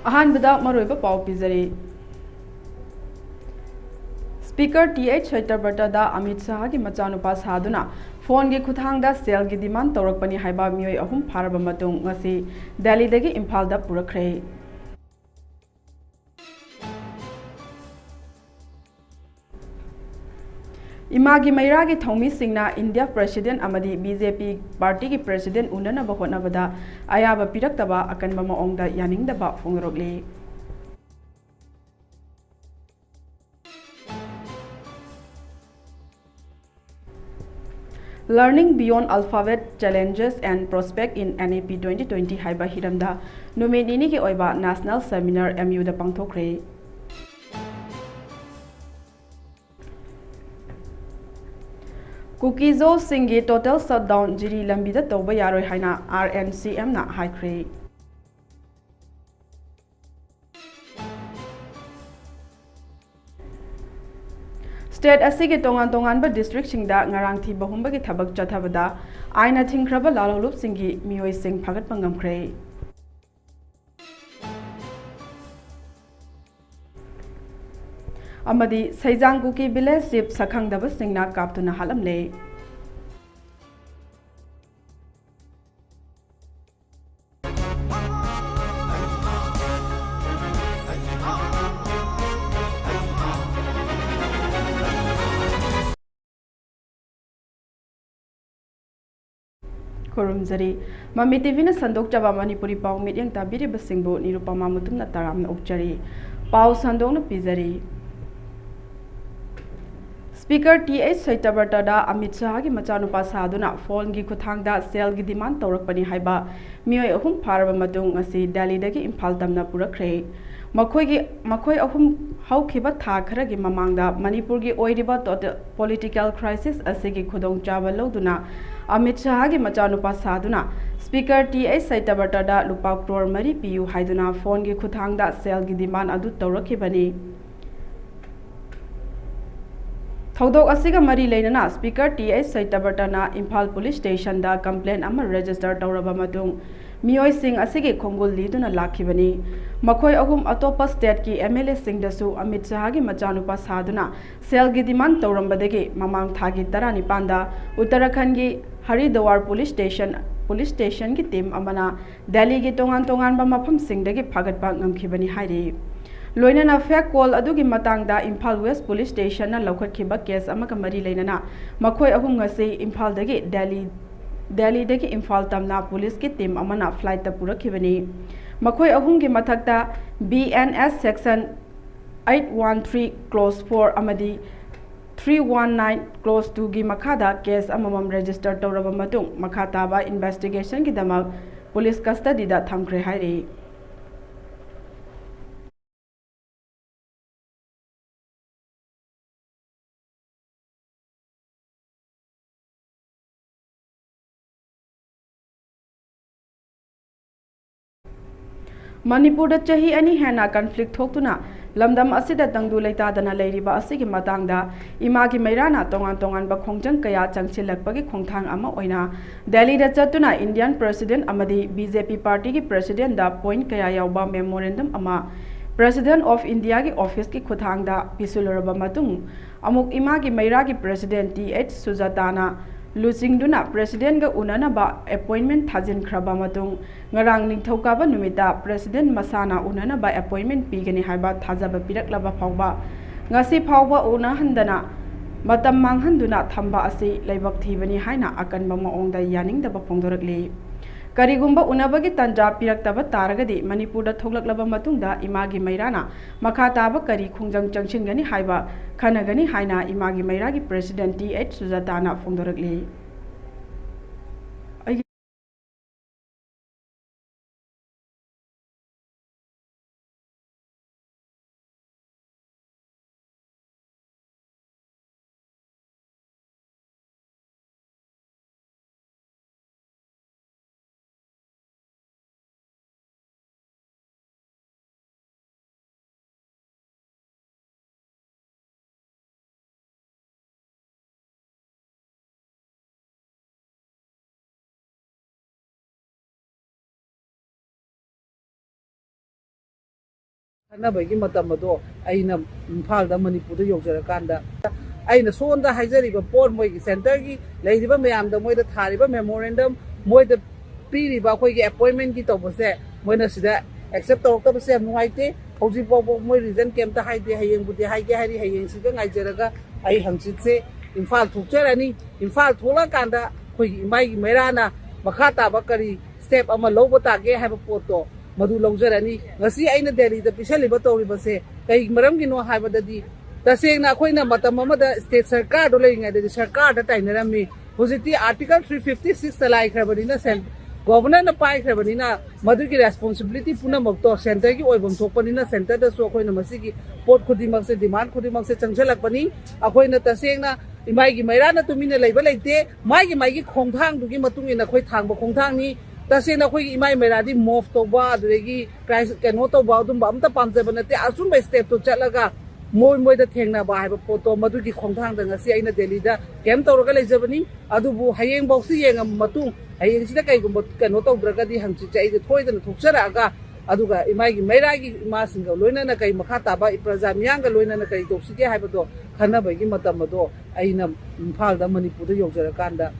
अहानबदा मरोइबा पाउ पिजरी स्पीकर TH शैतबर्तदा अमित शाह की मचानुपा साधुना फोन की खुथांगदा सेल की डिमांड तौरकपनी हाइबा मियोय अहुम फारबा मतुंग ngasi दिल्ली दगी इम्फाल दा पुरखरे इमा की मैरा की थौमी सिंगना इंडिया प्रेसिडेंट अमदी बीजेपी पार्टी की प्रेसिडेंट उननबा होनबदा अयाबा पिरक्तबा अकनबा मओंगदा यानिंगदबा फोंगरोगले Learning Beyond Alphabet Challenges and Prospect in NAP 2020 हाइबा हिरमदा नुमित निनी की ओइबा नेशनल सेमिनार MU दा पांगथोखरे कुकीजो सिंगी टोटल शटडाउन जिरी लंबीदा तौबा यारोय हाइना RNCM ना हाइख्रे स्टेट असिगे तोंगान तोंगानबा डिस्ट्रिक्ट सिंगदा ngarang thi bahumba ki thabak chathabada aina thingkraba lalolup singi mioi sing phagat pangamkhre amadi saijangku ki village sip sakhangdaba singna kaptuna halamle खुरुमजरी ममी टीवी ने संदोक चबा मणिपुरी पाव मीडियम ताबीरे बसिंगबो निरुपमा मुतुम न ताराम न उपचरी पाव संदोक न पिजरी स्पीकर TH शैतबर्तदा अमित शाह की मचानुपा साधुना फोन की खुथांगदा सेल की डिमांड तौरकपनी हाइबा मियोय अहुम फारबा मतुंग ngasi दिल्ली दगी इम्फाल तमना पुरखरे मखोय अहुम हौखिबा था खरगी ममांगदा मणिपुर की ओइरिबा पॉलिटिकल क्राइसिस असिगी खुदोंग चाबा लौदुना अमित शाह की मचानुपा साधुना स्पीकर TH शैतबर्तदा लुपा करोड़ मरी पियु हाइदुना फोन की खुथांगदा सेल की डिमांड अदु तौरखिबनी थौदोक असिगा मरी लेना स्पीकर TH शैतबर्तना इम्फाल पुलिस स्टेशन दा कंप्लेन अमा रजिस्टर तौरबा मतुंग मियोय सिंग असिगे खोंगुल लीदुना लाखिबनी मखोय अहुम अतोपा स्टेट की MLA सिंगदसु अमित शाह की मचानुपा साधुना सेल की डिमांड तौरंबदगी ममांग थागी 19 दा उत्तराखंड की हरिद्वार पुलिस स्टेशन की टीम अमना दिल्ली की तोंगान तोंगान मफम सिंगदगी फागतपा ngамखिबनी हाइरि लोइनना फेक कॉल अदुगी मतंगदा इम्फाल वेस्ट पुलिस स्टेशन ना लौखटखिबा केस अमका मरी लेना मखोय अहुम ngasi इम्फाल दगी दिल्ली दगी इम्फाल तमना पुलिस की टीम अमना फ्लाइट ता पुरखिबनी मखोय अहुम की मथकता BNS सेक्शन 813 क्लोज 4 अमदी 319 क्लोज 2 की मखादा केस अममम रजिस्टर तौरबा मतुंग मखा ताबा इन्वेस्टिगेशन की दमक पुलिस कस्टडी दा थमख्रे हाइरि मणिपुर चाही अनि हेना कन्फ्लिक्ट थोक्तुना लमदम असिदा तंगदु लेतादना लेरिबा असिगी मतंगदा इमा की मैराना तोंगान तोंगान बा खोंजंग कया चंगसिलकपगी खोंथांग अमा ओइना दिल्ली दा चतुना इंडियन प्रेसिडेंट अमदी BJP पार्टी की प्रेसिडेंट दा पॉइंट कया यावबा मेमोरेंडम अमा प्रेसिडेंट ऑफ इंडिया की ऑफिस की खुथांगदा पिसुलरबा मतुंग अमुक इमा की मैरा की प्रेसिडेंट TH सुजाताना लुचिंगदुना प्रेसिडेंट गा उननबा appointment थाजिनख्रबा मतुंग ngarang ningthaukaba numita president masana unanaba appointment pigani haiba thajaba piraklaba phawba ngasi phawba una handana matam manghanduna thamba asi leibak thibani haina akanba maongda yaningdaba phongdorakli karigumba unabagi tanja piraktaba taragadi manipurda thoklaklaba matungda imagi mairana makha taba kari khungjang changchingani haiba khanagani haina imagi mairagi president TH Sujatana phongdorakli ꯈꯟꯅꯕꯒꯤ ꯃꯇꯝ ꯑꯗꯣ ꯑꯩꯅ ꯏꯝꯐꯥꯜꯗ ꯃꯅꯤꯄꯨꯔꯗ ꯌꯧꯖꯔꯀꯥꯟꯗ ꯑꯩꯅ ꯁꯣꯟꯗ ꯍꯥꯏꯖꯔꯤꯕ ꯄꯣꯠ ꯃꯣꯏꯒꯤ ꯁꯦꯟꯇꯔꯒꯤ ꯂꯩꯔꯤꯕ ꯃꯌꯥꯝꯗ ꯃꯣꯏꯗ ꯊꯥꯔꯤꯕ ꯃꯦꯃꯣꯔꯦꯟꯗꯝ ꯃꯣꯏꯗ ꯄꯤꯔꯤꯕ ꯑꯩꯈꯣꯏꯒꯤ ꯑꯦꯄꯣꯏꯟꯃꯦꯟꯠꯀꯤ ꯇꯧꯕꯁꯦ ꯃꯣꯏꯅ ꯁꯤꯗ ꯑꯦꯛꯁꯦꯞ ꯇꯧꯔꯛꯇꯕꯁꯦ ꯌꯥꯝ ꯅꯨꯡꯉꯥꯏꯇꯦ ꯍꯧꯖꯤꯛ ꯐꯥꯎꯕ ꯃꯣꯏ ꯔꯤꯖꯟ ꯀꯩꯝꯇ ꯍꯥꯏꯗꯦ ꯍꯌꯦꯡꯕꯨꯗꯤ ꯍꯥꯏꯒꯦ ꯍꯥꯏꯔꯤ ꯍꯌꯦꯡꯁꯤꯒ ꯉꯥꯏꯖꯔꯒ ꯑꯩ ꯍꯪꯆꯤꯠꯁꯦ ꯏꯝꯐꯥꯜ ꯊꯣꯛꯆꯔꯅꯤ ꯏꯝꯐꯥꯜ ꯊꯣꯛꯂꯀꯥꯟꯗ ꯑꯩꯈꯣꯏꯒꯤ ꯏꯃꯥꯏꯒꯤ ꯃꯩꯔꯥꯅ ꯃꯈꯥ ꯇꯥꯕ ꯀꯔꯤ ꯁ꯭ꯇꯦꯞ ꯑꯃ ꯂꯧꯕ ꯇꯥꯒꯦ ꯍꯥꯏꯕ ꯄꯣꯠꯇꯣ ꯃꯗꯨ ꯂꯧꯖꯔꯅꯤ ꯉꯁꯤ ꯑꯩꯅ ꯗꯦꯜꯂꯤꯗ ꯄꯤꯁꯜꯂꯤꯕ ꯇꯧꯔꯤꯕꯁꯦ ꯀꯩ ꯃꯔꯝꯒꯤꯅꯣ ꯍꯥꯏꯕꯗꯗꯤ ꯇꯁꯦꯡꯅ ꯑꯩꯈꯣꯏꯅ ꯃꯇꯝ ꯑꯃꯗ ꯁ꯭ꯇꯦꯠ ꯁꯔꯀꯥꯔꯗꯣ ꯂꯩꯔꯤꯉꯩꯗꯗꯤ ꯁꯔꯀꯥꯔꯗ ꯇꯥꯏꯅꯔꯝꯃꯤ ꯍꯧꯖꯤꯛꯇꯤ ꯑꯥꯔꯇꯤꯀꯜ 356ꯇ ꯂꯥꯏꯈ꯭ꯔꯕꯅꯤꯅ ꯒꯣꯚꯔꯅꯔꯅ ꯄꯥꯏꯈ꯭ꯔꯕꯅꯤꯅ ꯃꯗꯨꯒꯤ ꯔꯦꯁꯄꯣꯟꯁꯤꯕꯤꯂꯤꯇꯤ ꯄꯨꯝꯅꯃꯛꯇꯣ ꯁꯦꯟꯇꯔꯒꯤ ꯑꯣꯏꯐꯝ ꯊꯣꯛꯄꯅꯤꯅ ꯁꯦꯟꯇꯔꯗꯁꯨ ꯑꯩꯈꯣꯏꯅ ꯃꯁꯤꯒꯤ ꯄꯣꯠ ꯈꯨꯗꯤꯡꯃꯛꯁꯦ ꯗꯤꯃꯥꯟ ꯈꯨꯗꯤꯡꯃꯛꯁꯦ ꯆꯪꯁꯤꯜꯂꯛꯄꯅꯤ ꯑꯩꯈꯣꯏꯅ ꯇꯁꯦꯡꯅ ꯏꯃꯥꯏꯒꯤ ꯃꯩꯔꯥꯅ ꯇꯨꯃꯤꯟꯅ ꯂꯩꯕ ꯂꯩꯇꯦ ꯃꯥꯒꯤ ꯈꯣꯡꯊꯥꯡꯗꯨꯒꯤ ꯃꯇꯨꯡ ꯏꯟꯅ ꯑꯩꯈꯣꯏ ꯊꯥꯡꯕ ꯈꯣꯡꯊꯥꯡꯅꯤ ꯇꯁꯦꯡꯅ ꯑꯩꯈꯣꯏꯒꯤ ꯏꯃꯥꯏ ꯃꯩꯔꯥꯗꯤ ꯃꯣꯐ ꯇꯧꯕ ꯑꯗꯨꯗꯒꯤ ꯀꯩꯅꯣ ꯇꯧꯕ ꯑꯗꯨꯝꯕ ꯑꯝꯇ ꯄꯥꯝꯖꯕ ꯅꯠꯇꯦ ꯑꯆꯨꯝꯕ ꯁ꯭ꯇꯦꯞꯇꯣ ꯆꯠꯂꯒ ꯃꯣꯏꯗ ꯊꯦꯡꯅꯕ ꯍꯥꯏꯕ ꯄꯣꯠꯇꯣ ꯃꯗꯨꯒꯤ ꯈꯣꯡꯊꯥꯡꯗ ꯉꯁꯤ ꯑꯩꯅ ꯗꯦꯜꯂꯤꯗ ꯀꯦꯝ ꯇꯧꯔꯒ ꯂꯩꯖꯕꯅꯤ ꯑꯗꯨꯕꯨ ꯍꯌꯦꯡꯐꯥꯎꯁꯤ ꯌꯦꯡꯉꯕ ꯃꯇꯨꯡ ꯍꯌꯦꯡꯁꯤꯗ ꯀꯩꯒꯨꯝꯕ ꯀꯩꯅꯣ ꯇꯧꯗ꯭ꯔꯒꯗꯤ ꯍꯪꯆꯤꯠꯁꯦ ꯑꯩꯁꯦ ꯊꯣꯏꯗꯅ ꯊꯣꯛꯆꯔꯛꯑꯒ ꯑꯗꯨꯒ ꯏꯃꯥꯒꯤ ꯃꯩꯔꯥꯒꯤ ꯏꯃꯥꯁꯤꯡꯒ ꯂꯣꯏꯅꯅ ꯀꯩ ꯃꯈꯥ ꯇꯥꯕ ꯄ꯭ꯔꯖꯥ ꯃꯤꯌꯥꯝꯒ ꯂꯣꯏꯅꯅ ꯀꯔꯤ ꯇꯧꯁꯤꯒꯦ ꯍꯥꯏꯕꯗꯣ ꯈꯟꯅꯕꯒꯤ ꯃꯇꯝ ꯑꯗꯣ ꯑꯩꯅ ꯏꯝꯐꯥꯜꯗ ꯃꯅꯤꯄꯨꯔꯗ ꯌꯧꯖꯔꯀꯥꯟꯗ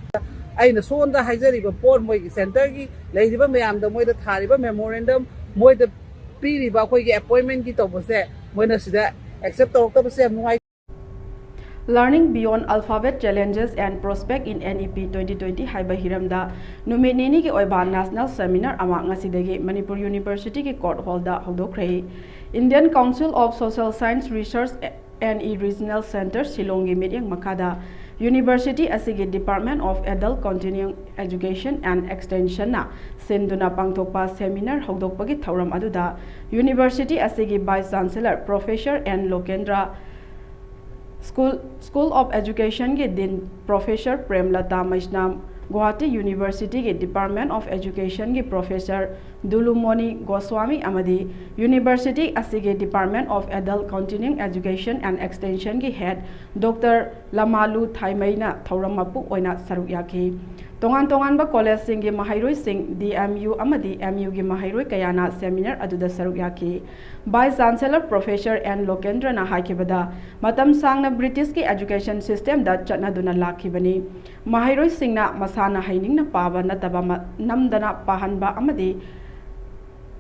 ꯑꯩꯅ ꯁꯣꯟꯗ ꯍꯥꯏꯖꯔꯤꯕ ꯄꯣꯠ ꯃꯣꯏꯒꯤ ꯁꯦꯟꯇꯔꯒꯤ ꯂꯩꯔꯤꯕ ꯃꯌꯥꯝꯗ ꯃꯣꯏꯗ ꯊꯥꯔꯤꯕ ꯃꯦꯃꯣꯔꯦꯟꯗꯝ ꯃꯣꯏꯗ ꯄꯤꯔꯤꯕ ꯑꯩꯈꯣꯏꯒꯤ ꯑꯦꯄꯣꯏꯟꯃꯦꯟꯠꯀꯤ ꯇꯧꯕꯁꯦ ꯃꯣꯏꯅ ꯁꯤꯗ ꯑꯦꯛꯁꯦꯞ ꯇꯧꯔꯛꯇꯕꯁꯦ ꯌꯥꯝ ꯅꯨꯡꯉꯥꯏ Learning Beyond Alphabet Challenges and Prospect in NEP 2020 haiba hiramda numit nini ki oiba national seminar ama ngasidagi Manipur University ki court hall da hodokre Indian Council of Social Science Research NE Regional Center Shillong gi meeting makada University asigi Department of Adult Continuing Education and Extension na senduna pangthokpa seminar hodokpagi thauram aduda University asigi Vice Chancellor Professor N Lokendra School of Education के दिन professor Premlata Maisnam Guwahati university के department of education के professor Dulumoni Goswami अमदी university असिगे department of adult continuing education and extension के head doctor Lamalu थाइमैना थौरम मपु ओइना सरुक याखी तोंगान तोंगान बा कॉलेज सिंह के महाइरोय सिंह DMU अमदी MU के महाइरोय कयाना सेमिनार अदुदा सरुक याखी vice chancellor professor N Lokendra ना हाइकिबदा मतम सांगना ब्रिटिश की एजुकेशन सिस्टम दा चटनादुना लाखिबनी महाइरोय सिंहना मसाना हाइनिंगना पाबा नतबा नमदना पाहनबा अमदी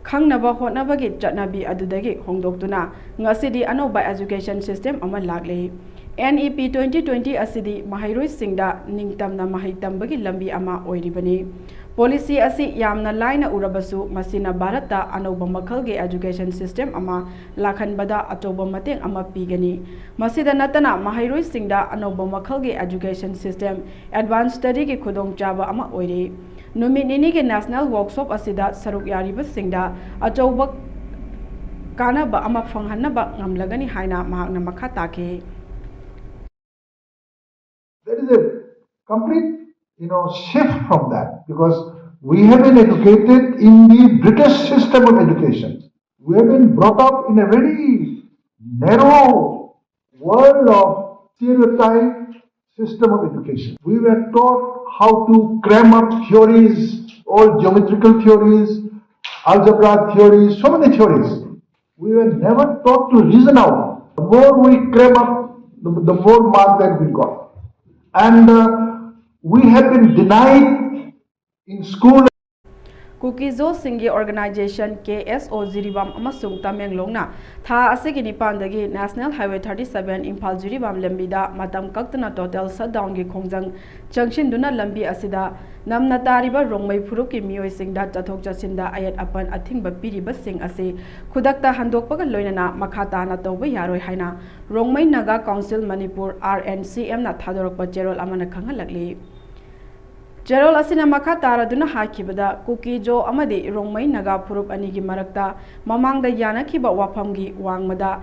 खंगनबा होटनबगी चटनाबी अदुदगी होंगदोक्तुना ngасidi anoba education system ama lakle NEP 2020 asidi mahairoi singda ningtamna mahaitambagi lambi ama oiribani policy asi yamna laina urabasu masina bharata anoba makhalge education system ama lakhanbada atoba mateng ama pigani masida natana mahairoi singda anoba makhalge education system advanced study ki khudong chaba ama oiri numit nini ke national workshop asida saruk yariba singda atoba kana ba ama phanghanna ba ngamlagani haina mahakna makha take there is a complete shift from that because we have been educated in the British system of education. We have been brought up in a very narrow world of stereotype system of education. We were taught how to cram up theories, all geometrical theories, algebra theories, so many theories. We were never taught to reason out. The more we cram up, the more mark that we got. And we have been denied in school. Kukizo Singi Organization KSO Jiribam Amasung Tamenglongna Tha Asigi Nipandagi National Highway 37 Impal Jiribam Lambida Matam Kaktana Total Shutdown Gi Khongjang Junction Duna Lambi Asida Namna Tariba Rongmai Furuki Miyoi Singda Chathok Chasinda Ayat Apan Athingba Piriba Sing Ase Khudakta Handokpaga Loinana Makhata na Tawba Yaroi Haina Rongmai Naga Council Manipur RNCM na Thadorokpa Cherol Amana Khangalakli Gerol asina makha taraduna hakibada Kukijo amadi Rongmai Naga Purup anigi marakta mamangda yanakiba wafamgi wangmada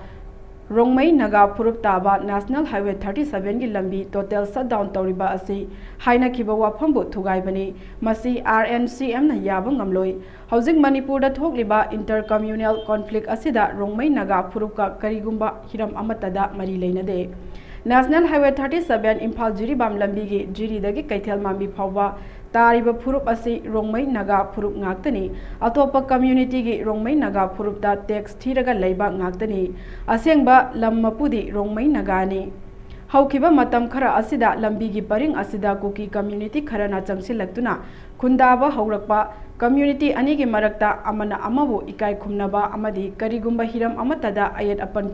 Rongmai Naga Purup taba National Highway 37 gi lambi total shutdown tawriba asi haina kiba wafambu thugaibani masi RNCM na yaba ngamloi Housing Manipur da thokliba intercommunal conflict asida Rongmai Naga Purup ka karigumba hiram amatada mari leinade National Highway 37 Impal Jiribam Lambigi Jiridagi Kaithel Mami Phawba तारिबा फुरुप असी रोंगमई नागा फुरुप ngakतनी अतोपा community की रोंगमई नागा फुरुपदा tax थीरगा लैबा ngakतनी असेंगबा लम मपुदी रोंगमई नागानी हौखिबा मतम खरा असिदा लंबी की परिंग असिदा कुकी कम्युनिटी खरना चंगसिलक्तुना खुंदाबा हौरकपा कम्युनिटी अनी की मरक्ता अमना अमबु इकाई खुमनबा अमदी करिगुंबा हिरम अमतदा अयत अपन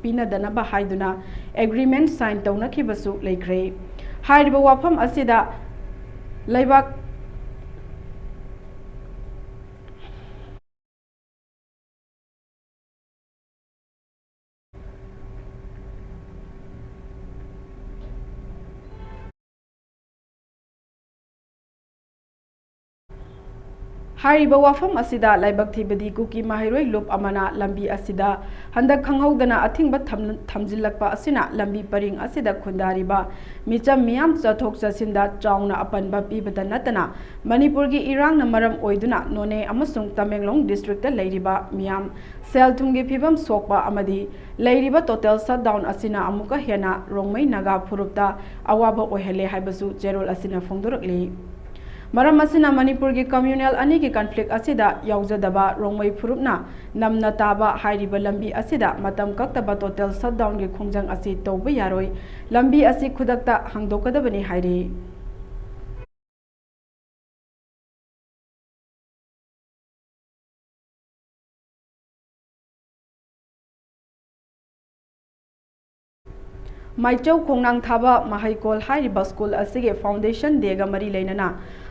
पीनदनबा हाइदुना एग्रीमेंट साइन तौनखिबसु लेख्रे हाइरिबा वाफम असिदा लैबाक हाइरिबा वाफम असिदा लाइबक थीबदी कुकी माहिरोई लुप अमना लंबी असिदा हंदक खंगहौदना अथिंगबा थमजिलकपा असिना लंबी परिंग असिदा खुंदारिबा मिचम मियाम चथोक चसिंदा चाउना अपनबा पीबदा नतना मणिपुर की इरांगना मरम ओइदुना नोने अमसुंग तमेंगलोंग डिस्ट्रिक्ट लैरिबा मियाम सेल थुंगी फिबम सोकपा अमदी लैरिबा टोटल शटडाउन असिना अमुका हेना रोंगमई नागा फुरुपता अवाबा ओइहले हाइबसु जेरोल असिना फोंदोरकली मरम असिना मणिपुर की कम्युनल अनी की कन्फ्लिक्ट असिदा यावजदबा रोंगमई फुरुपना नमना ताबा हाइरिबा लंबी असिदा मतम कक्तबा टोटल शटडाउन की खोंजंग असि तौबा यारोय लंबी असि खुदकता हांगदोकदबनी हाइरि माइचौ खोंनांग थाबा महाइकोल हाइरिबा स्कूल असिगे फाउंडेशन डेगा मरी लेनना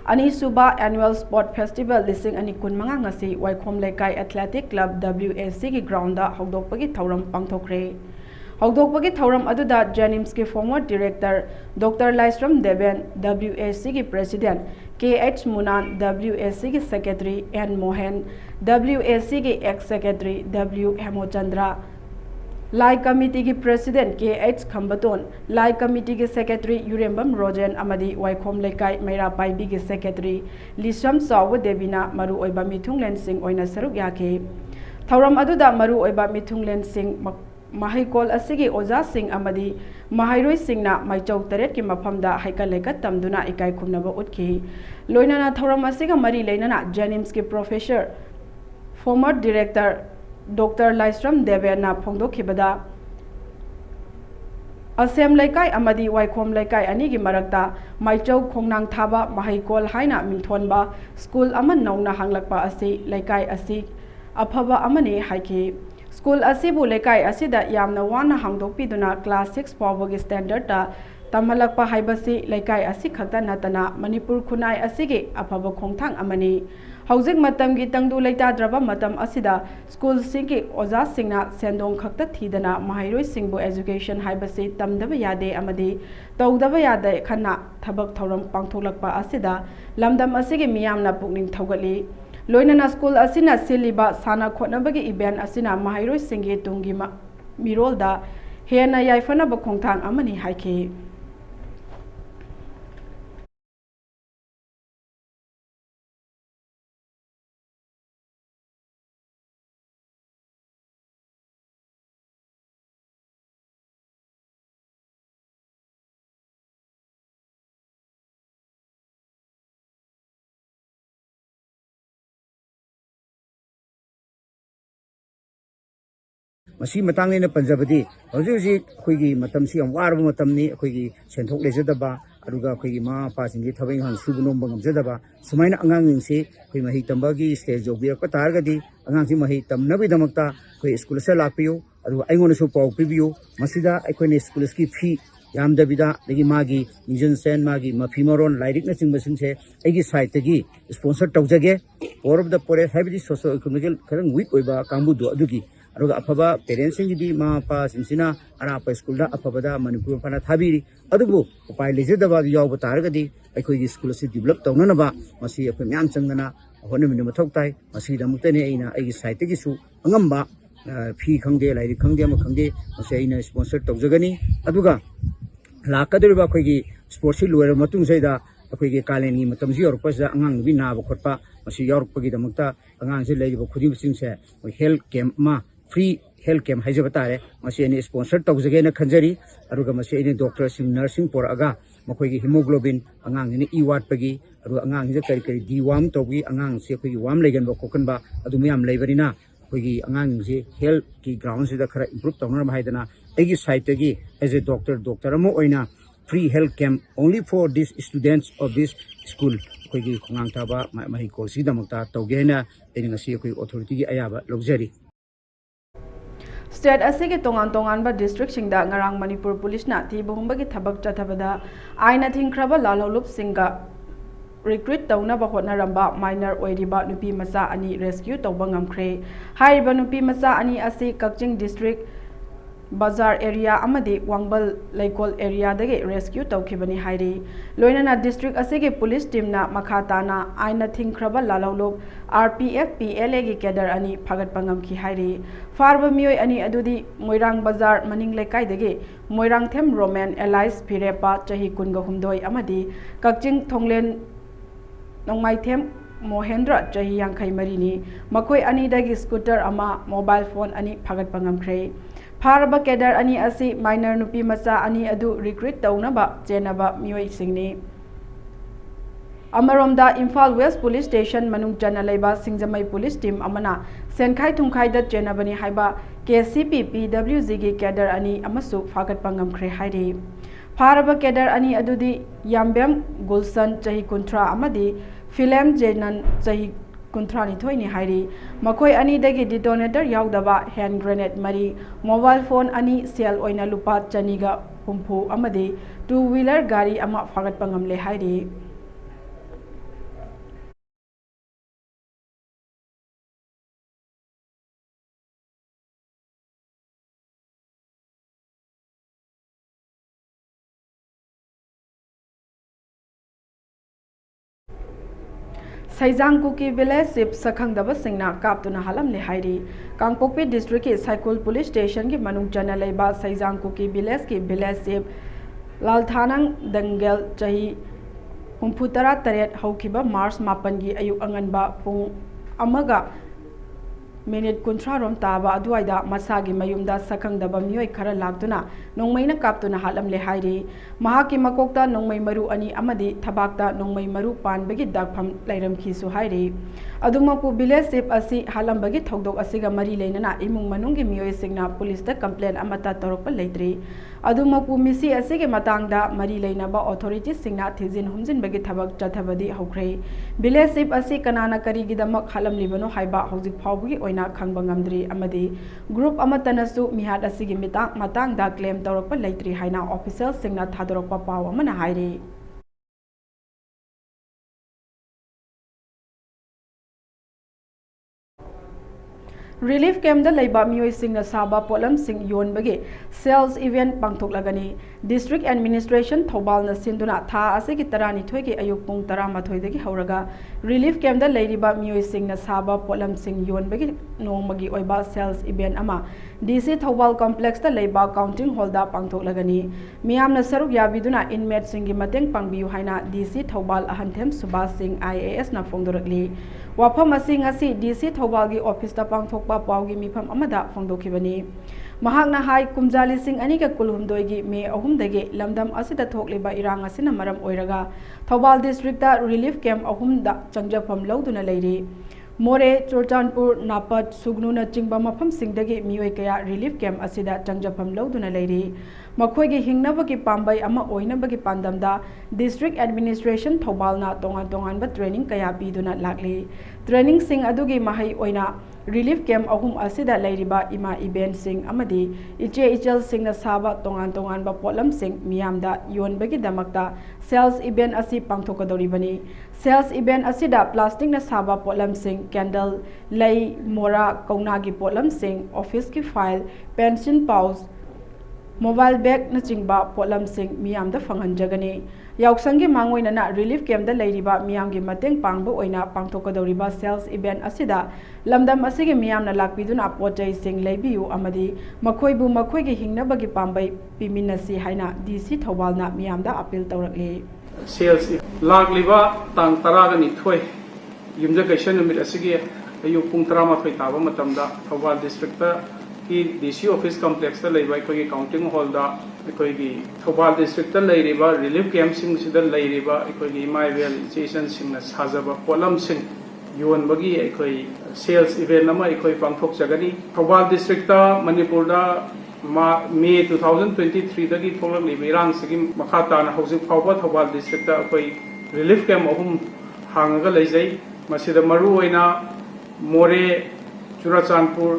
अनीसुबा एनुअल स्पोर्ट फेस्टिवल लिसिंग अनि कुनमंगा ngasi वाइखोम लेकाई एथलेटिक क्लब WAC की ग्राउंड हौदोकपगी थौरम पांगथोखरे हौदोकपगी थौरम अदुदा जेनिम्स के farmer director doctor Laishram Deven WAC की प्रेसिडेंट KH मुनान WAC की सेक्रेटरी N मोहन WAC की एक्स सेक्रेटरी W हेमोचंद्रा लाई कमिटी की प्रेसिडेंट KH खंबतोन लाई कमिटी के सेक्रेटरी यूरेंबम रोजेन अमदी वाइखोम लेकाई मैरा पाइबी के सेक्रेटरी लिसम साव देवीना मरु ओइबा मिथुंगलेन सिंह ओइना सरुक याखे थौरम अदुदा मरु ओइबा मिथुंगलेन सिंह महाइकोल असिगे ओजा सिंह अमदी महाइरोय सिंहना माइचौ तरेट की मफमदा हाइकल लेका तमदुना इकाई खुमनबा उठखी लोइनाना थौरम असिगा मरी लेनना जेनिम्स के professor former director doctor Laishram देवेना फोंदोखिबदा असेम लेकाई अमदी वाइखोम लेकाई अनी की मरक्ता माइचौ खोंनांग थाबा महाइकोल हाइना मिंथोनबा स्कूल अमन नौना हांगलकपा असि लेकाई असि अफबा अमने हाइखि स्कूल असिबु लेकाई असिदा यामना वाना हांगदोकपिदुना क्लास 6 फाउबगी स्टैंडर्ड तमहलकपा हाइबसि लेकाई असि खक्ता नतना मणिपुर खुनाई असिगे अफबा खोंथांग अमनी हौजिक मतम की तंगदु लेताद्रबा मतम असिदा स्कूल सिंगी ओजा सिंगना सेंदोंग खक्ता थीदना महाइरोय सिंगबु एजुकेशन हाइबसि तमदबा यादे अमदी तौदबा यादे खन्ना थबक थौरम पांगथोलकपा असिदा लमदम असिगे मियामना पुकनिंग थौगली लोइनना स्कूल असिना सिलिबा साना खोटनबगी इवेंट असिना महाइरोय सिंगी तुंगी मिरोलदा हेना याइफनबा खोंथांग अमनी हाइखि मसी मतंगने पंजाबदी हौजी अखोइगी मतमसी यम वारबा मतमनी अखोइगी सेंथोक लेजदबा अरुगा अखोइगी मा पासिंगी थबैं हां सुबनोंबा ngамजदबा सुमाइना अंगांगसिंगसे अखोइ मही तंबागी स्टेज जोबिरक तारगदी अंगांगसि मही तमनबैदमक्ता अखोइ स्कूल से लापियो अरु आइगोनसु पाउ पिबियो मसिदा अखोइने स्कूल की फी यामदबिदा दगी मागी निजन सेन मागी मफी मरोन लाइरिकना चिंगबसिंगसे आइगी साइटगी स्पॉन्सर तौजगे और ऑफ द पोरे हैबिटी सोशो इकोनॉमिकल खरंग वीक ओइबा कांबुदो अदुगी अरुगा अफबा पेरेंट्सिंगदी मा पा सिंसिना अरापा स्कूलदा अफबदा मणिपुर फना थाबिरी अदुबु उपाय लेजदबा यावबा तारगदी अखोइगी स्कूल से डेवलप तौननबा मसी अखोइ म्याम चंगना होनमिन मथौक ताइ मसी दमुक्तने अइना आइगी साइटगिसु अंगम्बा फी खंगे लाइरि खंगे अमा खंगे मसी अइना स्पॉन्सर तौजगनी अदुगा लाकदरिबा अखोइगी स्पोर्ट्स लोयर मतुंगसैदा अखोइगी कालेनी मतमसि योरपसदा अंगांग बि नाबा खोटपा मसी योरपगी दमुक्ता अंगांग से लेरिबा खुदिबसिंगसे हेल्थ कैंप मा free health camp haijaba tare masi ani sponsor tawjage na khanjari aruga masi ani doctor sing nursing por aga makhoi gi hemoglobin angang ni e wat pagi aru angang je kari kari diwam togi angang se khoi wam legan ba kokan ba adu myam leibarina khoi gi angang je health ki ground se da khara improve tawnar ma haidana egi site gi as a doctor amo oina free health camp only for these students of this school khoi gi khongang ta ba mahi ko si damakta toge na eni ngasi khoi authority gi ayaba luxury State asige tongan tongan ba district singda ngarang Manipur police na thi bohumba gi thabak chathabada aina thingkraba lalolup singa recruit tawna ba hotna ramba minor oiriba nupi macha ani rescue tawba ngamkhre haiba nupi macha ani asi Kakching district Bazar area amadi Wangbal Laikol area dage rescue tawkhibani hairi loinana district asige police team na makhatana aina thingkraba lalolup RPF PLA gi cadre ani phagat pangam ki hairi farba mioi ani adudi Moirang Bazar maning lekai dage Moirang Them Roman Allies Phirepa chahi kunga humdoi amadi Kakching Thonglen Nongmai Them Mohendra chahi yangkhai marini makoi ani dagi scooter ama mobile phone ani phagat pangam khre Faraba cadre ani asi minor nupi macha ani adu recruit tawna ba chenaba mioi singni Amaromda Imphal West Police Station manung chana leiba Singjamai Police Team amana senkhai thungkhai da chenabani haiba KCP PWG gi cadre ani amasu phagat pangam khre hairi Faraba cadre ani adudi Yambem Gulsan chahi kuntra amadi Philem Jenan chahi kuntrani thoini hairi makoi ani dagi detonator yaudaba hand grenade mari mobile phone ani sell oina lupa chaniga humpu amadi two wheeler gari ama phagat pangam le hairi Saijang Kuki Village Sip Sakhang Daba Singna Kaptuna Halam Le Hairi Kangpokpi District ki Saikul Police Station ki Manung Chana Leiba Saijang Kuki Village ki Village Sip Lalthanang Dangel Chahi Humputara Taret Haukiba Mars Mapan gi Ayuk Anganba Pung Amaga Minute Kuntra Rom Taba Aduaida Masagi Mayumda Sakhang Daba Mioi Kara Lagtuna Nongmaina Kaptuna Halam Le Hairi Mahaki Makokta Nongmai Maru Ani Amadi Tabakta Nongmai Maru Pan Bagi Dagpam Lairam Kisu Hairi Adumapu Village Sip Asi Halam Bagi Thogdok Asiga Mari Lainana Imung Manungi Mioi Singna Police da Complain Amata Torokpa Laitri Adumapu Misi Asige Matangda Mari Lainaba Authority Singna Thizin Humzin Bagi Thabak Chathabadi Hokre Village Sip Asi Kanana Karigidamak Halam Libano Haiba Hauzik Phawgi Oina Khangbangamdri Amadi Group Amatanasu Mihad Asigi Matang da claim Torokpa Laitri Haina Official Singna Thadorokpa Paw Amana Hairi Relief camp da leiba mioi singna saba polam sing yon bagi sales event pangthok lagani district administration thobal na sinduna tha ase ki tarani thoi ki ayuk pung 12 dagi hauraga relief camp da leiriba mioi singna saba polam sing yon bagi nomagi oiba sales event ama DC thobal complex da leiba counting hall da pangthok lagani miamna saruk yabiduna inmate singi mateng pangbiu haina DC thobal ahanthem subas singh IAS na phongdorakli wafam asing asi DC thobal gi office da pangthok pa pawgi mifam amada phongdokhibani mahakna hai kumjali sing ani ka kulhumdoi gi me ahum dage lamdam asida thokliba irang asina maram oiraga thobal district da relief camp ahum da changjafam lawduna leiri More Chorchanpur Napat Sugnuna Chingba Mafam Singdagi Mioi Kaya Relief Camp Asida Changjafam Lawduna Leiri Makhoigi Hingnabagi Pambai Ama Oinabagi Pandamda District Administration Thobalna Tongan Tonganba Training Kaya Piduna Lakli Training Sing Adugi Mahai Oina Relief Camp Ahum Asida Leiriba Ima Iben Sing Amadi Iche Ichel Sing na Saba Tongan Tonganba Polam Sing Miamda Yonbagi Damakta Sales Iben Asi Pangthokadoribani Sales event asida plastic na saba polam sing candle lay mora kaunagi polam sing office ki file pension pouch mobile bag na chingba polam sing miyam da phanghan jagani yauksangi mangoina na relief camp da leiriba miyam gi mateng pangbu oina pangthokadoriba sales event asida lamdam asigi miyam na lakpiduna pochai sing leibiu amadi makhoibu makhoigi hingnabagi pambai piminasi haina DC thawalna miyam da appeal tawrakli Sales lagliba tang taragani thoi yumja gaishan numit asigi ayu pung 13 taba matamda Thawal district ta की DC office complex ता लेबा अखोई counting hall दा अखोई की Thoubal district ता लेरिबा relief camp सिंग सिदा लेरिबा अखोई की इमाइवेल इंस्टीट्यूशन सिंगना साजबा पोलम सिंग योनबगी अखोई सेल्स इवेंट अमा अखोई पांगथोक जगनी थौबाल डिस्ट्रिक्ट ता मणिपुर दा मे 2023 दगी थोलक इरांग सिगी मखा ताना हौजिक फावबा थौबाल डिस्ट्रिक्ट ता अखोई रिलीफ कैंप अहुम हांगगा लेजै मसिदा मरु ओइना मोरे चुराचांदपुर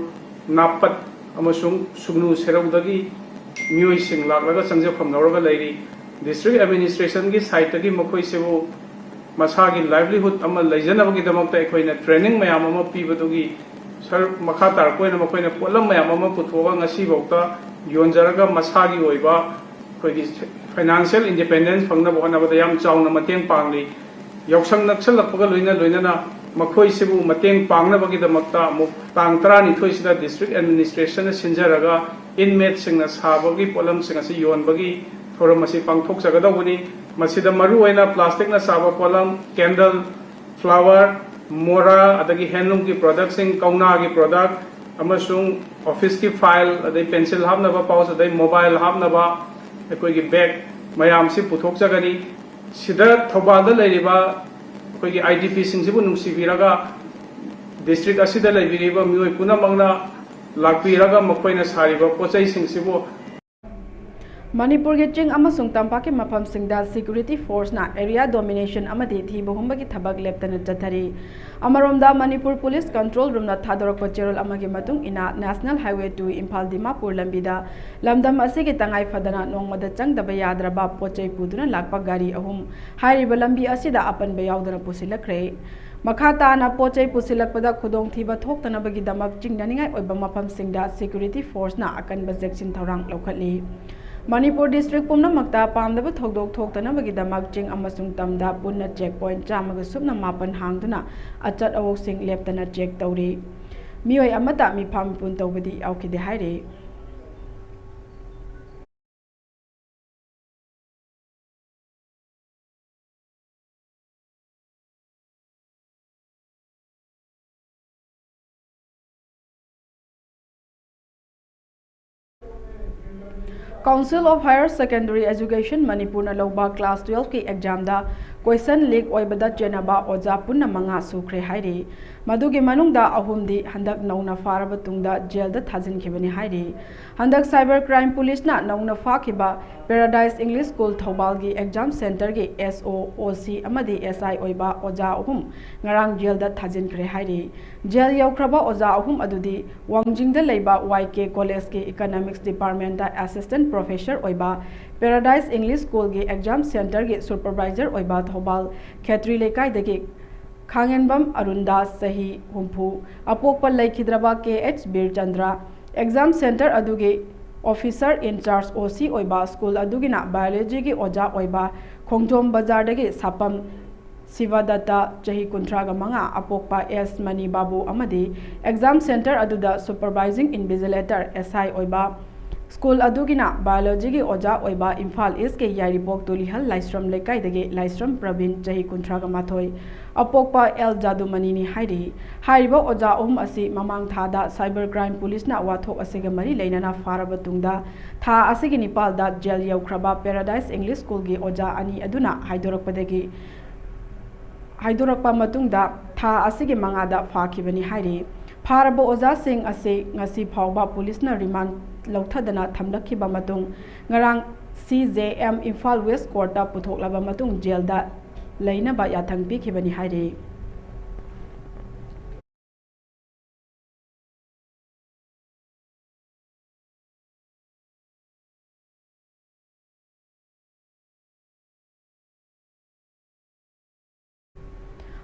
नापत अमसुंग सुगनु सेरौदगी मियोइसिंग लाक्लगा संजफम लौरगा लेरी डिस्ट्रिक्ट एडमिनिस्ट्रेशन की साइट की मखोई सेबो मसागी लाइवलीहुड अमा लेजनबगी दमकता अखोइना ट्रेनिंग मयाम अमा पीबदुगी सर मखा तारकोइना मखोइना पोलम मयाम अमा पुथोगा ngasi बौता योनजरगा मसागी ओइबा अखोइगी फाइनेंशियल इंडिपेंडेंस फंगनब होनबदा याम चाउना मतेंग पांगली यौसंग नक्सलपगा लोइना लोइना मखोई सेबु मतेंग पांगनबगी दमकता अमुक तांग 12 सिदा district administration सिंजरगा inmate सिंगना साबगी pollen सिंगसी योनबगी theorem असी पांगथोक जगदबनी मसिदा मरु ओइना प्लास्टिक ना साबा पोलम कैंडल फ्लावर मोरा अदगी हैंडलूम की प्रोडक्ट सिंग कौना की प्रोडक्ट अमसुंग ऑफिस की फाइल अदई पेंसिल हाबनबा पाउच अदई मोबाइल हाबनबा अखोई की बैग मयाम से पुथोक जगनी सिदा थौबालदा लेरिबा अखोई की IDP सिंगसिबु नुंसिबिरागा डिस्ट्रिक्ट असिदा लेबिरिबा मियोय पुनमंगना लाक्पिरागा मखोइना सारिबा पोचै सिंगसिबु मणिपुर के चिंग अमसुंग तंपा के मफम सिंगदा सिक्योरिटी फोर्स ना एरिया डोमिनेशन अमदि थीब हुंबगी थबक लेप्तन चथरी अमरोमदा मणिपुर पुलिस कंट्रोल रूम ना थादरक चेरोल अमगे मतुंग इना नेशनल हाईवे 2 इम्फाल दिमापुर लंबिदा लमदम असिगे तंगाई फदना नोंगमदा चंगदबा याद्रबा पोचै पुदुना लाकपा गाड़ी अहुम हाइरिबा लंबी असिदा अपनबा यावदना पुसिलखरे मखा ताना पोचै पुसिलकपदा खुदोंग थीबा थोक्तनबगी दमक चिंगदनिंगाई ओइबा मफम सिंगदा सिक्योरिटी फोर्स ना अकनबा जेक्सिन थौरांग लौखटली मणिपुर डिस्ट्रिक्ट पुनमक्ता पामदब थोकदोक थोक्तनबगीदमक चिंग अमसुंग तमदा पुन्ना चेक पॉइंट चामग सुपना मापन हांगदुना अचत अवोक्सिंग लेप्तना चेक तौरी मियोय अमता मिफाम पुन तौबदी आउखिदे हाइरे Council of Higher Secondary Education Manipur na lawba class 12 ki exam da question leak oibada chenaba oja punna manga sukre hairi madugi manungda ahumdi handak nauna faraba tungda jail da thajin khibani hairi handak cyber crime police na nauna fakiba Paradise English School Thobal gi exam center gi SOOC amadi SI oiba oja ahum ngarang jail da thajin kre hairi jail yaukraba oja ahum adudi wangjing da leiba YK College ki Economics Department da assistant professor oiba Paradise English School gi exam center gi supervisor oiba Thobal Khetri lekai degi Khangenbam Arundas sahi humpu apokpa laikhidraba KH Bir Chandra exam center adugi officer in charge OC oiba school adugina biology gi oja oiba Khongjom Bazar degi sapam Sivadata Chahi Kuntraga Manga apokpa S Mani Babu amadi exam center aduda supervising invigilator SI oiba School adugina biology gi oja oiba Imphal East ke Yaripok Tulihal Laistram lekai dege Laistram Pravin Chahi Kuntraga Mathoi apokpa El Jadumani ni hairi hairiba oja asi mamang thada cyber crime police na wathok asega mari leinana faraba tungda tha asigi nipal da jail yaukraba Paradise English School gi oja ani aduna haidorakpadagi haidorakpa matungda tha asigi mangada fakhibani hairi faraba oja sing ase ngasi phawba police na remand lauthadana thamlakhiba matung ngarang CJM Imphal West Court ta puthoklaba matung jail da leina ba yathang pikhibani haire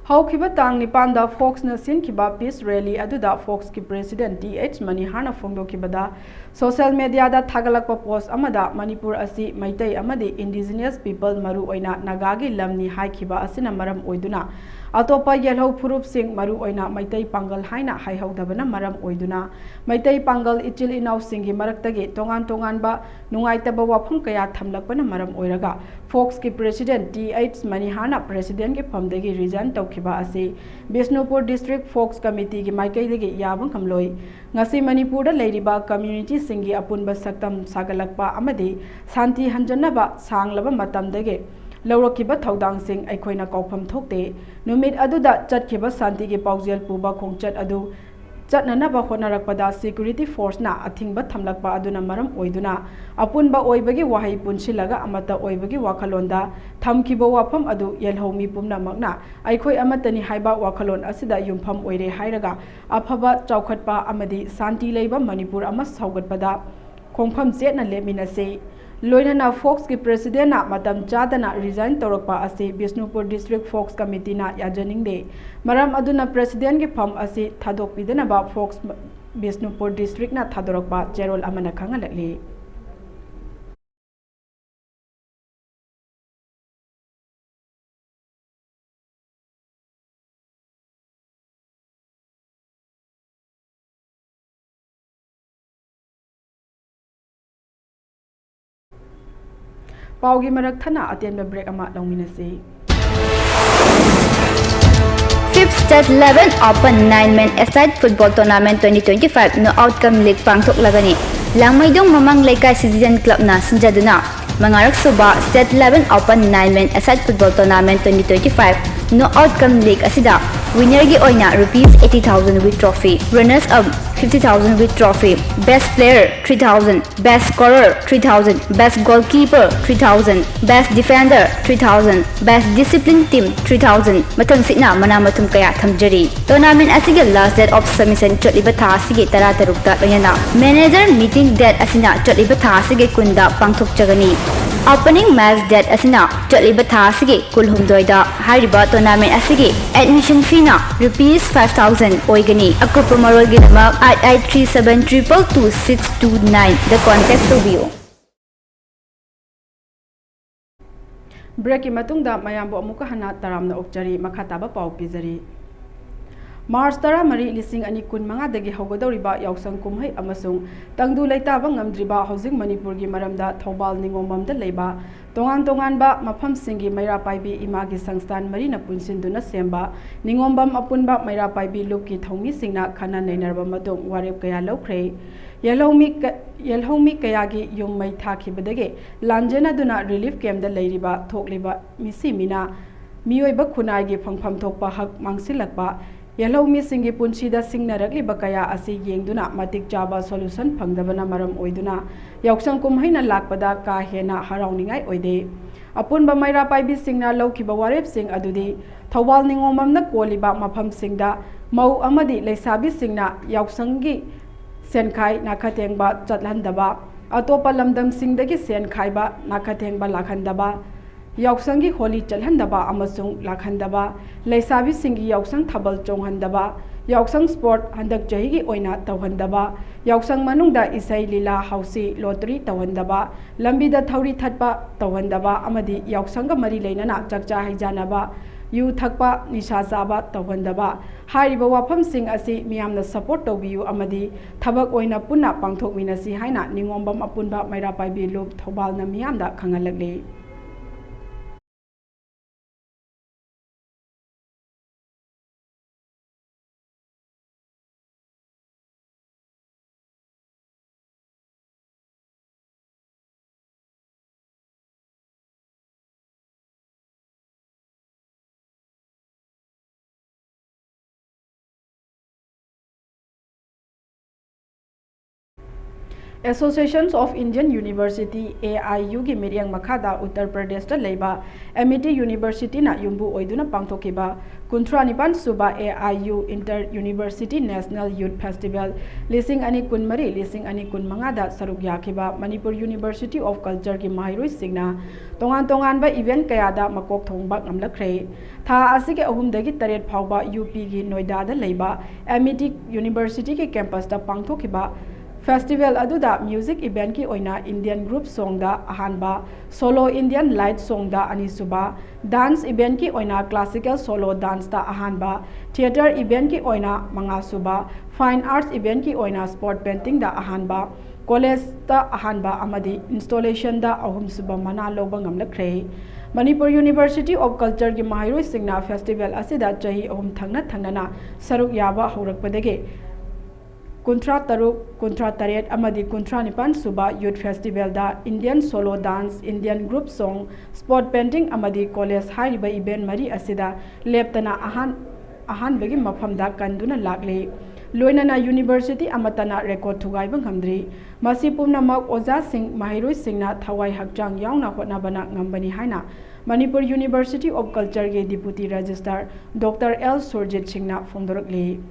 Haukiba tang nipanda Fox na sinkiba peace rally aduda Fox ki president DH Manihana Fongdokibada social media da thagalakpa post amada Manipur asi maitai amadi indigenous people maru oina nagagi lamni haikiba asina maram oiduna अतोपा येलहौ फुरुपसिंग मरु ओइना मैतै पांगल हाइना हाइहौदबना मरम ओइदुना मैतै पांगल इचिल इनाउसिंगी मरक्तगी तोंगान तोंगानबा नुंगाइतबा वाफम कया थमलकपना मरम ओइरगा focus की president TH. मनिहारना president के फमदगी resign तौखिबा असी Bishnupur district focus committee की माइकैदगी याबं कमलोई ngasi manipur da leiriba community singi apunba saktam sagalakpa amadi santi hanjanaba sanglaba matamdage lawrakiba thaudang sing aikoina kaufam thokte numit aduda chatkiba santi gi paujel puba khongchat adu chatnanaba honarakpada security force na athingba thamlakpa aduna maram oiduna apunba oibagi wahai punsilaga amata oibagi wakhalonda thamkiba wafam adu yelhomi pumna magna aikoi amatani haiba wakhalon asida yumpham oire hairaga afaba chaukhatpa amadi santi leiba manipur ama saugatpada khongpham chetna leminase loinana fox ki president na matam chadana resign torokpa ase bishnupur district fox committee na yajaningde maram aduna president ki pham ase thadokpidana ba fox bishnupur district na thadorokpa cherol amana khangalakli पाउगी मरक थना अतेन break अमा लौमिनसे 5th State 11 Open 9-man aside football tournament 2025 no outcome league pangthok lagani langmaidong mamang laikai citizen club na sinjaduna mangarak suba State 11 Open 9-man aside football tournament 2025 no outcome league asida winner gi oina ₹80,000 with trophy runners up 50,000 with trophy best player 3,000 best scorer 3,000 best goalkeeper 3,000 best defender 3,000 best discipline team 3,000 mathang sina mana matum kaya thamjari tournament asige last date of submission chotliba tha asige 13 ta loyana manager meeting date asina chotliba tha asige kunda pangthok chagani opening match date asina chotliba tha asige kulhumdoida hariba tournament asige admission fee na ₹5,000 oigani akupa marol gi dama 8837222629 the contact to view break की मतुंगदा मयामबो अमुका हना तरामना ओक्चरी मखाताबा पाउ पिजरी मार्च 13 दगी हौगदौरिबा यावसंग कुमहै अमसुंग तंगदु लैताबा ngamdriba housing manipur gi maramda thobal ningomamda leiba tongan tonganba mafam singi maira paibi imagi sangstan marina punsinduna semba ningombam apunba maira paibi lupki thomi singna khana neinarba madong warep kaya laukhre yelhomi kayagi yum mai thakibadage lanjena duna relief camp da leiriba thokliba misi mina miyoiba khunai gi phangpham thokpa hak mangsilakpa yelhomi singi punsida singnarakli bakaya asi yengduna matik chaba solution phangdabana maram oiduna yaksang kumhaina lakpada ka hena harauningai oide apunba maira paibi singna laukiba warep sing adudi thawal ningomamna koliba mafam singda mau amadi leisabi singna yaksangi senkhai nakhatengba chatlandaba atopa lamdam singdagi senkhaiba nakhatengba lakhandaba यावसंगी होली चलहंदबा अमसुंग लाखंदबा leisabi singi यावसंग थबल चोंहंदबा यावसंग sport हंदक जहिगी ओइना तवहंदबा यावसंग मनुंगदा इसै लीला हाउसी लॉटरी तवहंदबा लंबीदा थौरी थटपा तवहंदबा अमदी यावसंग मरी लेनना चकचा हैजानबा यू थकपा निशा चाबा तवहंदबा हारिबा वाफम सिंग असि मियामना सपोर्ट तौबियु अमदी थबक ओइना पुन्ना पांगथोकमिनसी हाइना निंगोंबम अपुनबा मैरा पाइबी लुप थौबालना मियामदा खंगलगले Associations of Indian University AIU gi miriang makhada Uttar Pradesh da leiba MIT University na yumbu oiduna pangthokiba kuntranipan suba AIU Inter University National Youth Festival lising ani kunmari lising ani kunmanga da saruk yakiba Manipur University of Culture gi mairoi singna tongan tongan ba event kaya da makok thongba ngamlakhre tha asige ahum dagi taret phawba UP gi Noida da leiba MIT University ki campus da pangthokiba Festival aduda music event ki oina Indian group song da ahanba, solo Indian light song da anisuba, dance event ki oina classical solo dance da ahanba, theater event ki oina mangasuba, fine arts event ki oina sport painting da ahanba, college da ahanba amadi installation da ahumsuba mana loba ngamlakre. Manipur University of Culture ki mahiroi singna festival asida chahi ahum thangna saruk yaba haurakpadage Kuntra Taruk, Kuntra Taret, Amadi Kuntra Nipan Suba Youth Festival da Indian solo dance, Indian group song, sport painting, Amadi college high-riba event Mari Asida, Leptana Ahan Begi Mafam da Kanduna Lagli. Loinana University Amatana record Tugai Bangamdri, Masipumna Mak Oza Singh, Mahiroi Singna, Thawai Hakjang Yauna Hotnabana Ngambani Haina, Manipur University of Culture ge Deputy Registrar, Dr. L. Surjit Singna Fondoragli.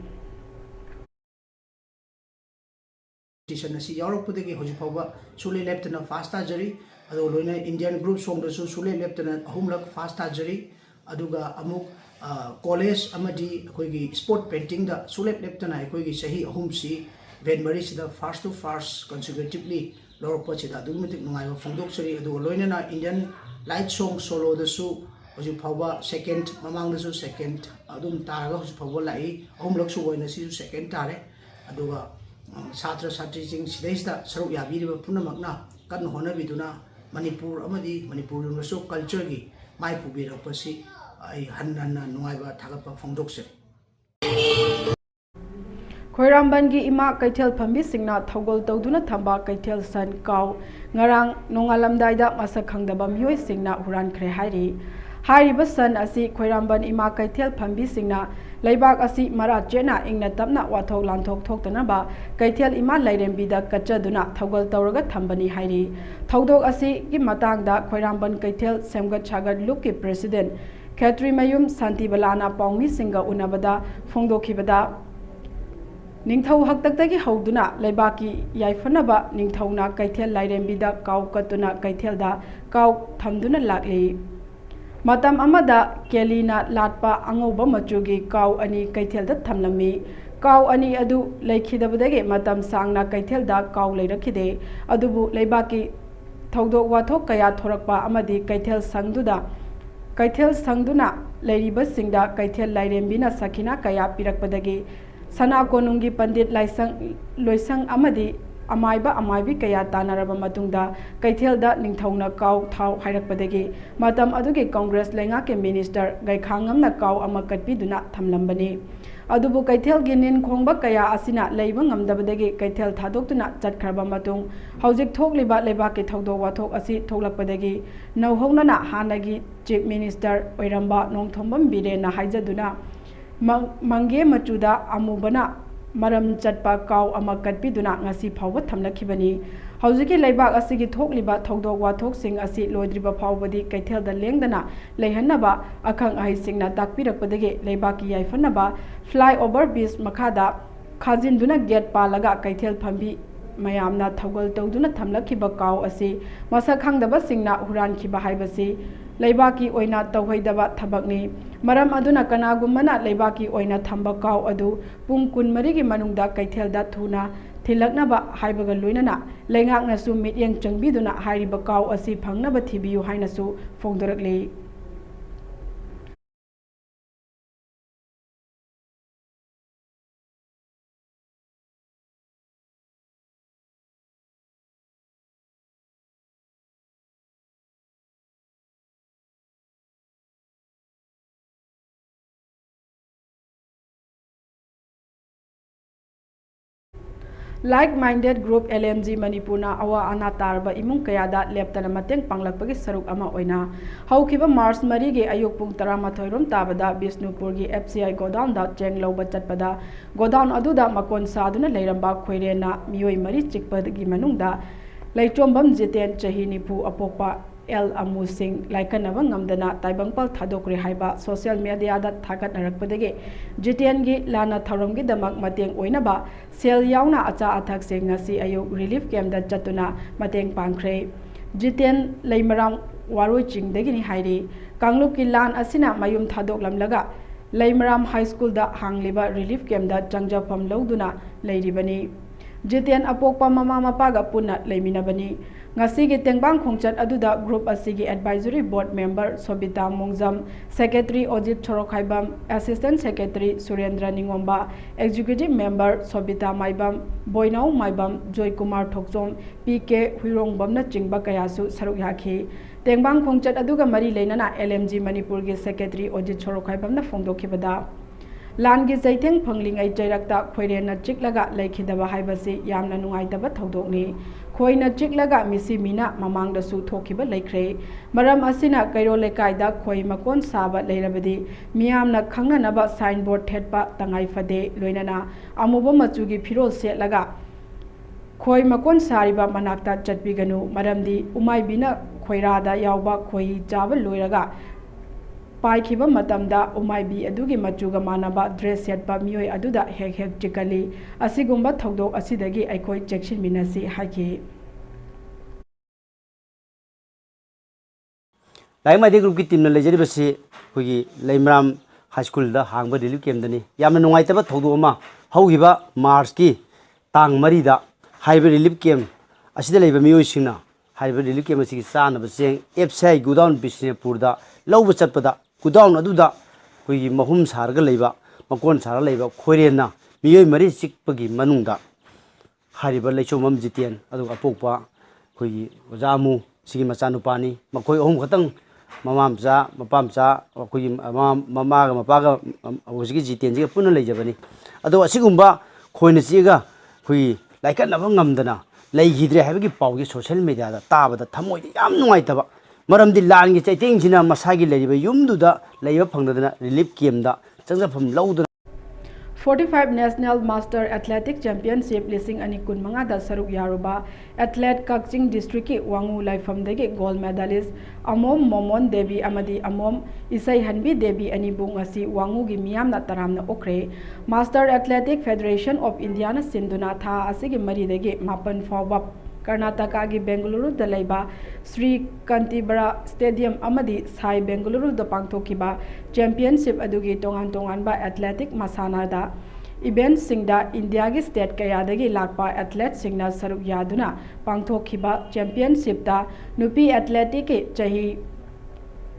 Yaurapudagi Hojipova, Sule Lieutenant Fasta Jari, Adolona Indian group song the Sule Lieutenant Humlak Fasta Jari, Aduga Amuk college Amadi Kogi sport painting the Sule Lieutenant Kogi Sahi Humsi, Van Maris the first to first consecutively, Lord Pochida, Dumitic Numa from Doxari, Adolona Indian light song solo the Su, Hojipova second, Mamang the Su second, Adum Tara Hojipova Lai, Humlak Su when the second Tare, Aduga. Satra Satri Singh Sidesta, Saru Yabi, Punamakna, Kan Honabiduna, Manipur Amadi, Manipur University Culture, my Pubira Pasi, I Hanana Nueva Tagapa from Doxe. Khoirambangi ima Kaitel Pambi Singna Togol Toduna Tamba Kaitel San Kau, Ngarang Nongalamdaida Masakhangdaba Miyoi Singna Huran Krehari. Hariba San Asi Khoiramban ima Kaitel Pambi Singna Laibak Asi Mara Jena Ingna Tamna Watok Lantok Toktanaba, Kaitel Ima Lairembida Kachaduna, Togol Tauraga Tambani Hairi. Togdog Asi Gimatangda, Khoiramban Kaitel Semgat Chagad Luki President, Katri Mayum Santi Balana Pongmi Singa Unabada, Fondo Kibada. Ningthau Haktaki Hauduna, Laibaki Yaifanaba, Ningthauna Kaitel Lairembida, Kau Katuna Kaitelda, Kau Tamduna Lakli. Matam amada Kelina Latpa Angoba Machugi Kau Ani Kaitel da Tamlami Kau Ani Adu Laikidabadege Matam Sangna Kaitel da Kau Lairakide Adubu Laibaki Togdo Watok Kaya Thorakpa Amadi Kaitel Sangduda Kaitel Sangduna Lairiba Singda Kaitel Lairembina Sakina Kaya Pirakpadagi Sana Konungi Pandit Loisang Amadi Amaibi Kaya Tanaraba Matungda, Kaitelda Ningthauna Kau Thau Hairakpadagi, Matam Adugi Congress Lenga ke Minister, Gaikhangamna Kau Amakatpiduna Tamlambani. Adubu Kaitel Ginin Kongba Kaya Asina Laibang Amdabadagi, Kaitel Thadoktuna Chatkraba Matung, Hausik Togliba Lebaki Togdo Watok Asi Toglakpadagi, No Honana Hanagi, Chief Minister, Oiramba Nongthombam Bide na Haijaduna, Mange Machuda Amubana. Maram Chatpa Kau Amakatpiduna Ngasi Pawa Tamlakibani. Hausiki Laibak Asigi Tokliba Togdog Watok Sing Asi Lodriba Pawbadi Kaitel the Lengdana, Lehanaba, Akang Ahi Singna Takpirakpadege, Laibaki Yaifanaba, Fly over Beast Makada, Kazin Duna Get Palaga Kaitel Pambi, Mayamna Togol Togduna Tamlakiba Kau Asi, Masakangdaba Singna Huran Kiba Haibasi, Laibaki Oina Tawhaidaba Tabakni, Maram Aduna Kanagumana Laibaki Oina Tamba Kau Adu, Pung Kun Marigi Manungda Kaitel da Tuna, Tilaknaba Haibaga Luinana, Lengak Nasu Mityang Changbiduna Hariba Kau Asi Pangnaba Tibiu Hainasu, Fongdorakli. Like-minded group LMG Manipurna awa ana tarba imung kayada leptana mateng panglakpagi saruk ama oina haukiba March marigi ayuk pung 12 rom tabada Bisnupurgi FCI godown da chengloba chatpada godown aduda makon saduna leiramba khoirena miyoi mari chikpadagi manungda leichombam jiten chahi nipu apokpa El Amu Singh Laikanaba Ngamdana Taibangpal Thadokre Haiba social media da Thagat Narakpadege Jitian gi Lana Tharom gi Damak Mateng Oinaba Sel Yauna Acha Athak Singh Ngasi Ayuk Relief Camp da Chatuna Mateng Pangkre Jitian Leimaram Waroi Chingdagi ni Hairi Kanglup ki Lan Asina Mayum Thadok Lamlaga Leimaram High School da Hangliba Relief Camp da Changjapam Loduna Leiribani Jiten apokpa mama mapaga punna leiminabani. Ngasigi tengbang khongchat aduda group asigi advisory board member Sobita Mongjam, secretary Ojit Chorokhaibam, assistant secretary Surendra Ningomba, executive member Sobita Maibam, Boinau Maibam, Joy Kumar Thokjom, PK Huirongbamna chingba kayasu saruk yakhi. Tengbang khongchat aduga mari leinana LMG Manipur gi secretary Ojit Chorokhaibamna phongdokhibada. Langi Zaiteng Panglingai Jairakta Khoirena Chiklaga Laikhidaba Haibasi Yamna Nungaitaba Thodokni Khoina Chiklaga Misi Mina Mamang da Su Thokiba Laikre Maram Asina Kairo Lekaida Khoi Makon Saba Lairabadi Miyamna Khanganaba signboard Thetpa Tangai Fade Loinana Amuba Machugi Pirol Setlaga Khoi Makon Sariba Manakta Chatbiganu Maramdi Umai Bina Khoirada Yauba Khoi Jaba Loiraga Paikiba matamda umaibi adugi machuga manaba dress setpa mioi aduda hek hek chikali asigumba thodok asidagi aikoi chekshin minasi haki Lai mai de group ki team na lejari basi hogi Laimram High School da hangba relief camp dani yamna nungai taba thodok ma haugiba March ki tang mari da haiba relief camp asida leiba mioi singna haiba relief camp asigi sana baseng FCI Godown Bishnepur da lawba chatpada Godown aduda hogi mahum sarga leiba makon sara leiba khoirena miyoi mari sikpagi manungda hariba leichomam jiten adu apokpa hogi ojamu sigi machanupani makoi ohum khatang mamamcha mapamcha hogi mamaga mapaga hosigi jiten jiga punna leijabani adu asigumba khoina chiga hogi laikanaba ngamdana leigidre habigi pawgi social media da tabada thamoi yam nungaitaba Maramdi Langi Chaiting Sina Masagi Lady Yumduda Laya Pangdana relief camp da Changsa from Loud 45 National Master Athletic Championship Lising Anikun Mangada Saruk Yaruba Athlete Kakching District ki Wangu Laifam degi gold medalist Amom Momon Devi Amadi Amom Isai Hanbi Devi Anibung Asi Wangu gi Miyamna Taramna Okre Master Athletic Federation of India na Sinduna Tha Asigi Mari degi Mapan Fawab Karnataka gi Bengaluru da laiba Sri Kantibara Stadium amadi Sai Bengaluru da pangthokiba championship adugi tongan tongan ba athletic masana da event singda India gi state kayadagi lakpa athlete singna saruk yaduna pangthokiba championship da nupi athletic ki chahi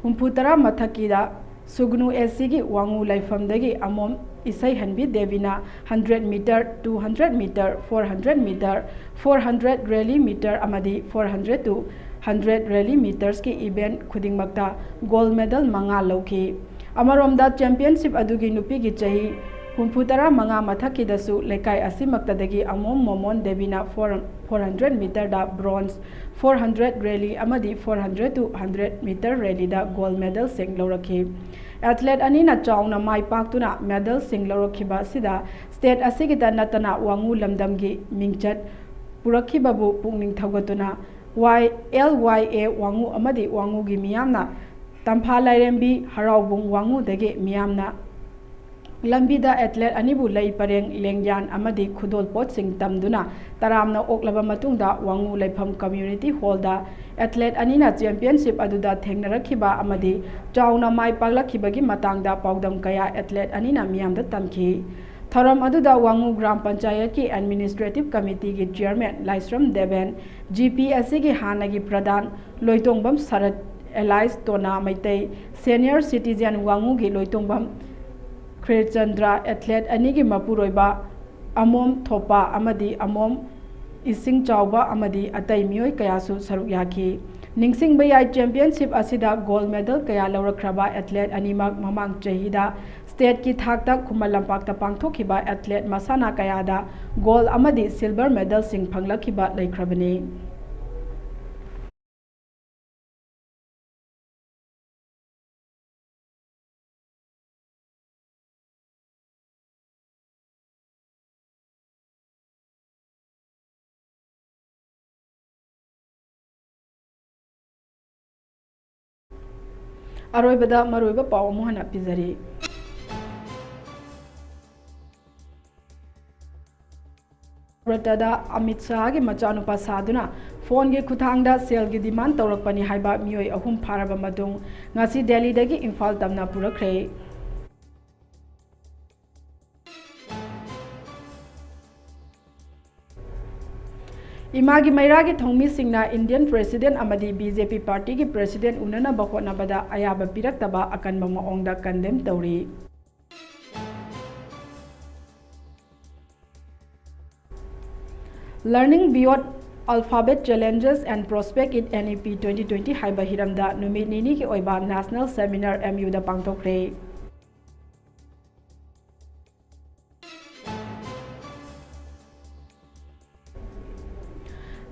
humputara mathaki da Sugnu SC gi Wangu Laifamdagi Amom Isai Hanbi Devina 100 meter, 200 meter, 400 meter, 400 rally meter amadi 400 to 100 rally meters ki event khudingmakta gold medal manga lauki amaromda championship adugi nupi gi chahi humputara manga mathaki dasu lekai asimakta dagi Amom Momon Devina 400 meter da bronze 400 rally amadi 400 to 100 meter rally da gold medal sing laurakhi Athlete Anina Chawna Mai Paktuna medal sing laurakhiba sida state asigita natana Wangu lamdamgi mingchat purakhibabu pungning thaugatuna LYA Wangu amadi Wangu gi miyamna tampha lairembi haraubung Wangu dagi miyamna Lambida athlete anibu lai pareng lengyan amadi khudol pot sing tamduna taramna oklaba matungda Wangu Laifam community hall da athlete anina championship aduda thengnarakhiba amadi chawna mai paglakibagi matangda paudam kaya athlete anina miyamda tamki Tharam aduda Wangu Gram Panchayat ki administrative committee ki chairman Laisram Deven GPSC ki hanagi pradhan Loitongbam Sarat Elias Tona Maitai senior citizen Wangu ki Loitongbam Chandra athlete anigi mapuroiba Amom Thopa amadi Amom Ising Chauba amadi atai mioi kayasu saruk yaki Ningsing Bayai championship asida gold medal kaya laurakraba athlete animak mamang chahida state ki thakta Khumal Lampakta pangthokiba athlete masana kayada gold amadi silver medal sing phanglakhiba laikhrabani Aroibada maroiba paw mohana pizari Ratada Amit Shah gi machanupa saduna phone gi khuthangda sale gi demand tawrakpani haiba mioi ahum pharaba madung ngasi Delhi dagi Imphal tamna purakre इमागी मैरागी थोंगमी सिंगना Indian president अमदी BJP party की president उनना बखोनबदा अयाब पिरक्तबा अकनबा मओंगदा कंडेम तौरी learning beyond alphabet challenges and prospect in NEP 2020 हाइबा हिरमदा नुमित निनी की ओइबा नेशनल सेमिनार MU दा पांगथोखरे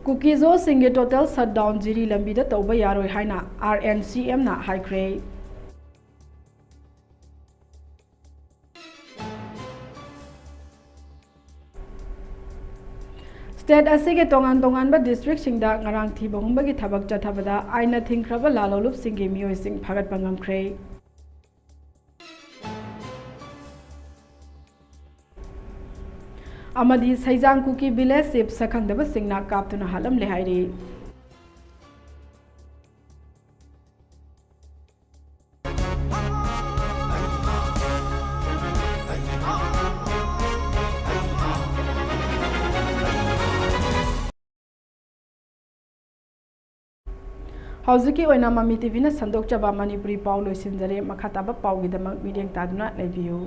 कुकीजो सिंगे टोटल शटडाउन जिरी लंबी दा तौबा यारोय हाइना RNCM ना हाइख्रे स्टेट असिगे तोंगान तोंगान डिस्ट्रिक्ट सिंगदा ngarang thiba humbagi thabak chathabada aina thingkraba lalolup singi mioi sing phagat pangamkhre amadi saijang kuki village sip sakhangdaba singna kaptuna halam lehairi हौजिकी ओइना ममी टीवी ना संदोक चबा मणिपुरी पाउ लोइसिनजरे मखाताबा पाउगिदमक मीडियम तादुना लेबियु।